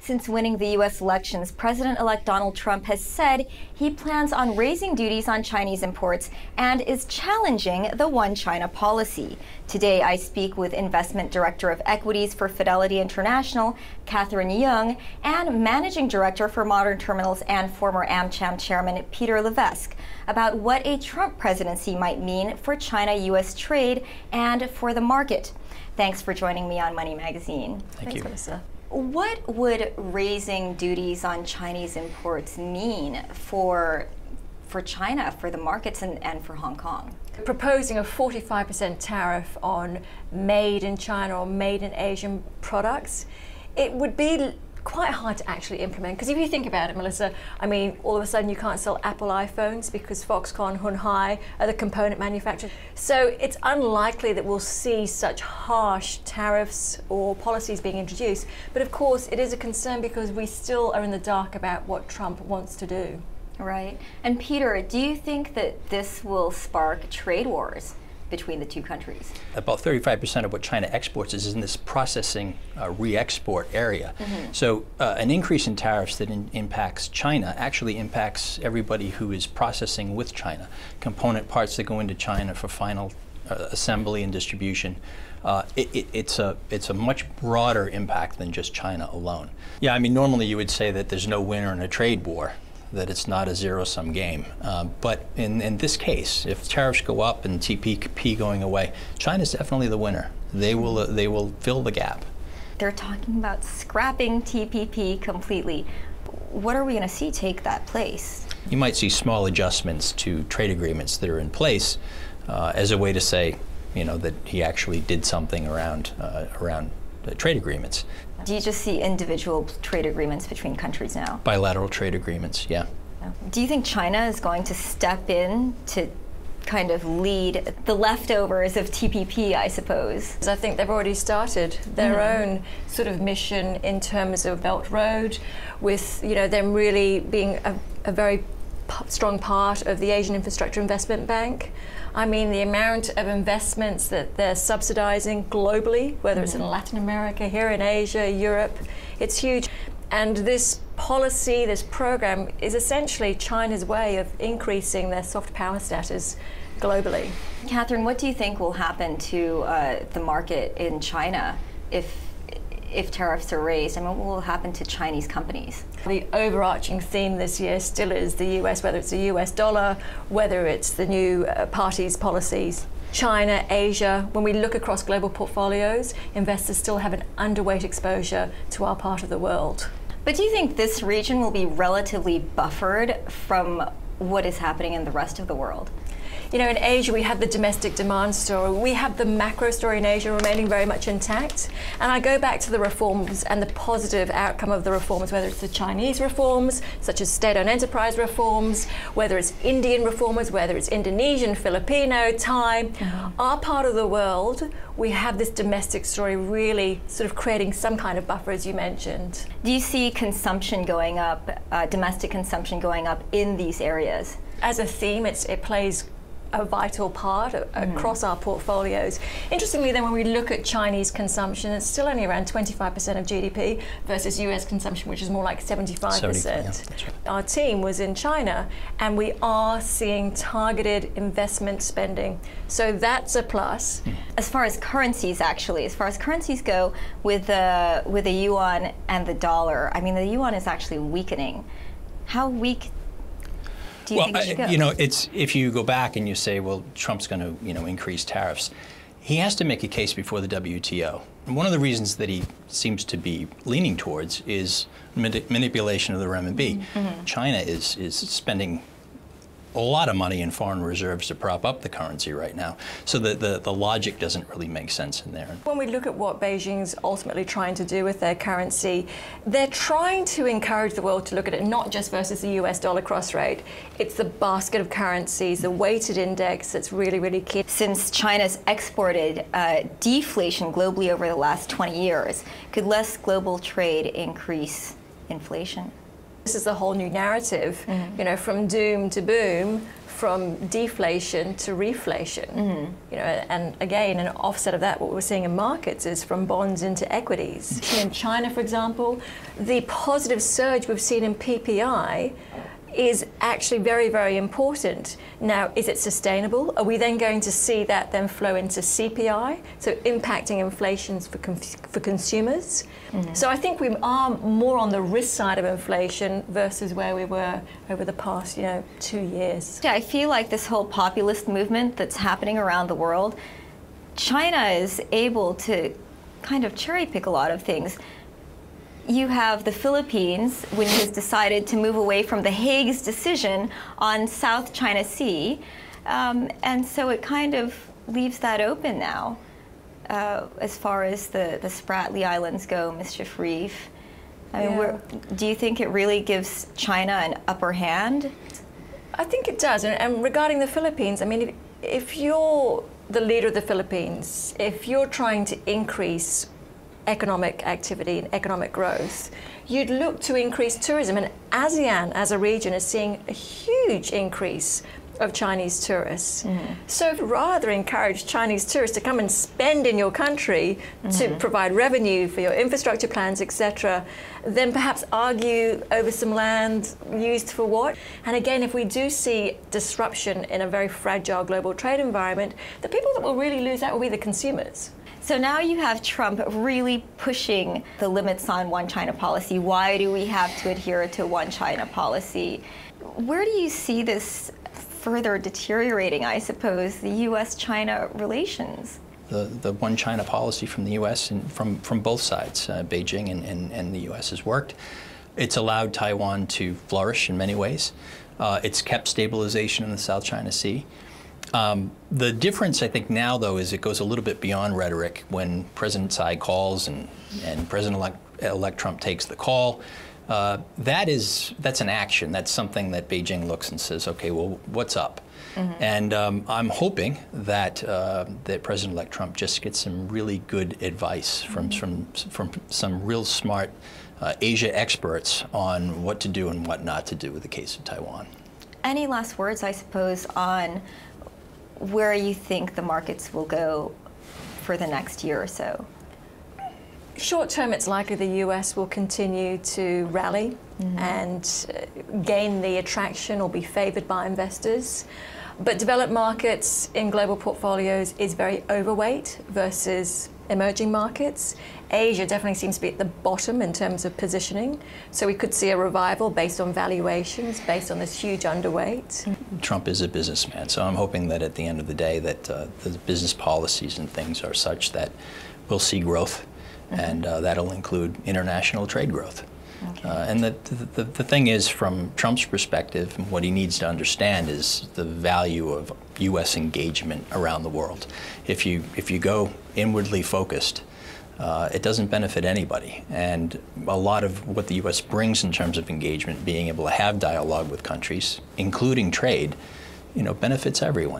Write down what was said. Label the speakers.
Speaker 1: Since winning the U.S. elections, President-elect Donald Trump has said he plans on raising duties on Chinese imports and is challenging the One China policy. Today, I speak with Investment Director of Equities for Fidelity International, Catherine Young, and Managing Director for Modern Terminals and former AmCham Chairman Peter Levesque about what a Trump presidency might mean for China-U.S. trade and for the market. Thanks for joining me on Money Magazine.
Speaker 2: Thanks, Melissa.
Speaker 1: What would raising duties on Chinese imports mean for China, for the markets, and for Hong Kong?
Speaker 2: Proposing a 45% tariff on made in China or made in Asian products, it would be quite hard to actually implement, because if you think about it, Melissa, I mean, all of a sudden you can't sell Apple iPhones because Foxconn, Hon Hai are the component manufacturers. So it's unlikely that we'll see such harsh tariffs or policies being introduced. But of course, it is a concern because we still are in the dark about what Trump wants to do.
Speaker 1: Right. And Peter, do you think that this will spark trade wars between the two countries?
Speaker 3: About 35% of what China exports is in this processing re-export area. So an increase in tariffs that impacts China actually impacts everybody who is processing with China. Component parts that go into China for final assembly and distribution. It's a much broader impact than just China alone. Yeah, I mean, normally you would say that there's no winner in a trade war, that it's not a zero-sum game. But in this case, if tariffs go up and TPP going away, China's definitely the winner. They will fill the gap.
Speaker 1: They're talking about scrapping TPP completely. What are we going to see take that place?
Speaker 3: You might see small adjustments to trade agreements that are in place as a way to say, you know, that he actually did something around trade agreements.
Speaker 1: Do you just see individual trade agreements between countries now?
Speaker 3: Bilateral trade agreements, yeah.
Speaker 1: Do you think China is going to step in to kind of lead the leftovers of TPP, I suppose?
Speaker 2: I think they've already started their own sort of mission in terms of Belt Road, with, you know, them really being a very strong part of the Asian Infrastructure Investment Bank. I mean, the amount of investments that they're subsidizing globally, whether it's in Latin America, here in Asia, Europe, it's huge. And this policy, this program, is essentially China's way of increasing their soft power status globally.
Speaker 1: Catherine, what do you think will happen to the market in China if tariffs are raised? I mean, what will happen to Chinese companies?
Speaker 2: The overarching theme this year still is the US, whether it's the US dollar, whether it's the new party's policies. China, Asia, when we look across global portfolios, investors still have an underweight exposure to our part of the world.
Speaker 1: But do you think this region will be relatively buffered from what is happening in the rest of the world?
Speaker 2: You know, in Asia, we have the domestic demand story. We have the macro story in Asia remaining very much intact. And I go back to the reforms and the positive outcome of the reforms, whether it's the Chinese reforms, such as state-owned enterprise reforms, whether it's Indian reformers, whether it's Indonesian, Filipino, Thai. Our part of the world, we have this domestic story really sort of creating some kind of buffer, as you mentioned.
Speaker 1: Do you see consumption going up, domestic consumption going up in these areas?
Speaker 2: As a theme, it plays a vital part across our portfolios. Interestingly, then, when we look at Chinese consumption, it's still only around 25% of GDP versus US consumption, which is more like 75%.
Speaker 3: Yeah, that's right.
Speaker 2: Our team was in China, and we are seeing targeted investment spending. So that's a plus.
Speaker 1: As far as currencies, actually, as far as currencies go, with the yuan and the dollar, I mean, the yuan is actually weakening. How weak do you think it should go?
Speaker 3: You know, it's, if you go back and you say, well, Trump's going to, you know, increase tariffs, he has to make a case before the WTO. And one of the reasons that he seems to be leaning towards is manipulation of the renminbi. China is spending a lot of money in foreign reserves to prop up the currency right now. So the logic doesn't really make sense in there.
Speaker 2: When we look at what Beijing's ultimately trying to do with their currency, they're trying to encourage the world to look at it not just versus the US dollar cross rate. It's the basket of currencies, the weighted index that's really, really key.
Speaker 1: Since China's exported deflation globally over the last 20 years, could less global trade increase inflation?
Speaker 2: This is the whole new narrative, you know, from doom to boom, from deflation to reflation. You know, and again, an offset of that, what we're seeing in markets is from bonds into equities. In China, for example, the positive surge we've seen in PPI is actually very, very important. Now, is it sustainable? Are we then going to see that then flow into CPI, so impacting inflations for consumers? So I think we are more on the risk side of inflation versus where we were over the past, 2 years.
Speaker 1: Yeah, I feel like this whole populist movement that's happening around the world, China is able to kind of cherry pick a lot of things. You have the Philippines, which has decided to move away from the Hague's decision on South China Sea. And so it kind of leaves that open now, as far as the Spratly Islands go, Mischief Reef. I mean, do you think it really gives China an upper hand?
Speaker 2: I think it does. And regarding the Philippines, I mean, if you're the leader of the Philippines, if you're trying to increase economic activity and economic growth, you'd look to increase tourism. And ASEAN as a region is seeing a huge increase of Chinese tourists. So rather encourage Chinese tourists to come and spend in your country to provide revenue for your infrastructure plans, etc., then perhaps argue over some land used for what. And again, if we do see disruption in a very fragile global trade environment, the people that will really lose out will be the consumers.
Speaker 1: So now you have Trump really pushing the limits on one China policy. Why do we have to adhere to one China policy? Where do you see this further deteriorating, I suppose, the U.S.-China relations?
Speaker 3: The one China policy from the U.S. and from both sides, Beijing and the U.S. has worked. It's allowed Taiwan to flourish in many ways. It's kept stabilization in the South China Sea. The difference, I think, now, though, is it goes a little bit beyond rhetoric when President Tsai calls and President-elect Trump takes the call. That's an action. That's something that Beijing looks and says, okay, well, what's up? And I'm hoping that that President-elect Trump just gets some really good advice from some real smart Asia experts on what to do and what not to do with the case of Taiwan.
Speaker 1: Any last words, I suppose, on where you think the markets will go for the next year or so?
Speaker 2: Short term, it's likely the US will continue to rally and gain the attraction or be favored by investors. But developed markets in global portfolios is very overweight versus emerging markets. Asia definitely seems to be at the bottom in terms of positioning. So we could see a revival based on valuations, based on this huge underweight.
Speaker 3: Trump is a businessman, so I'm hoping that at the end of the day that the business policies and things are such that we'll see growth, and that'll include international trade growth. And the thing is, from Trump's perspective, what he needs to understand is the value of U.S. engagement around the world. If you go inwardly focused, it doesn't benefit anybody. And a lot of what the U.S. brings in terms of engagement, being able to have dialogue with countries, including trade, benefits everyone.